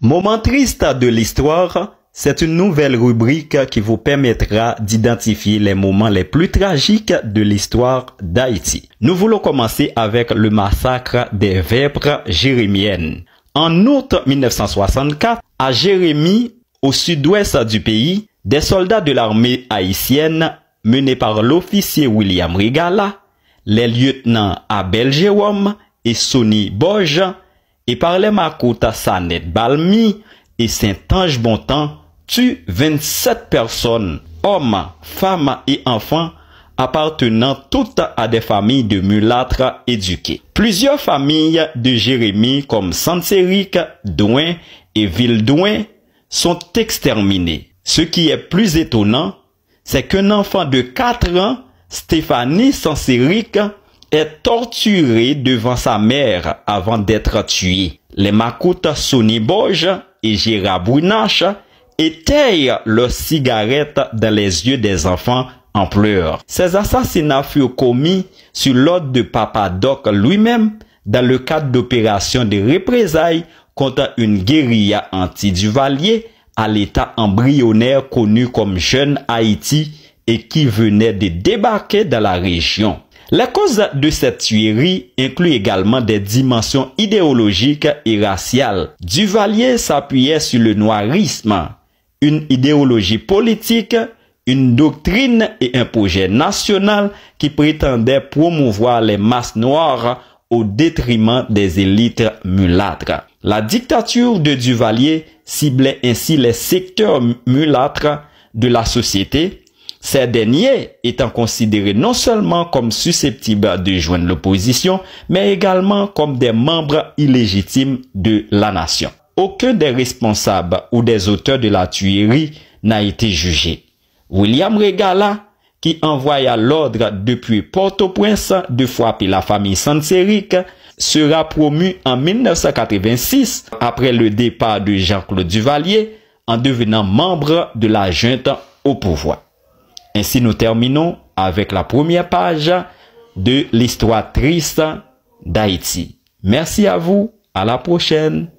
Moment triste de l'histoire, c'est une nouvelle rubrique qui vous permettra d'identifier les moments les plus tragiques de l'histoire d'Haïti. Nous voulons commencer avec le massacre des Vêpres jérémiennes. En août 1964, à Jérémie, au sud-ouest du pays, des soldats de l'armée haïtienne, menés par l'officier William Regala, les lieutenants Abel Jérôme et Sonny Boge, et par les macoutes Sanet Balmi et Saint-Ange Bontemps, tuent 27 personnes, hommes, femmes et enfants, appartenant toutes à des familles de mulâtres éduqués. Plusieurs familles de Jérémie comme Sanséric, Douin et Ville-Douin sont exterminées. Ce qui est plus étonnant, c'est qu'un enfant de 4 ans, Stéphanie Sanséric, est torturé devant sa mère avant d'être tué. Les macoutes Sonny Boge et Gérard Brunache éteignent leurs cigarettes dans les yeux des enfants en pleurs. Ces assassinats furent commis sur l'ordre de Papa Doc lui-même dans le cadre d'opérations de représailles contre une guérilla anti-Duvalier à l'état embryonnaire connu comme Jeune Haïti et qui venait de débarquer dans la région. Les causes de cette tuerie incluent également des dimensions idéologiques et raciales. Duvalier s'appuyait sur le noirisme, une idéologie politique, une doctrine et un projet national qui prétendait promouvoir les masses noires au détriment des élites mulâtres. La dictature de Duvalier ciblait ainsi les secteurs mulâtres de la société, ces derniers étant considérés non seulement comme susceptibles de joindre l'opposition, mais également comme des membres illégitimes de la nation. Aucun des responsables ou des auteurs de la tuerie n'a été jugé. William Regala, qui envoya l'ordre depuis Port-au-Prince de frapper la famille Sanséric, sera promu en 1986 après le départ de Jean-Claude Duvalier en devenant membre de la junte au pouvoir. Ainsi nous terminons avec la première page de l'histoire triste d'Haïti. Merci à vous, à la prochaine.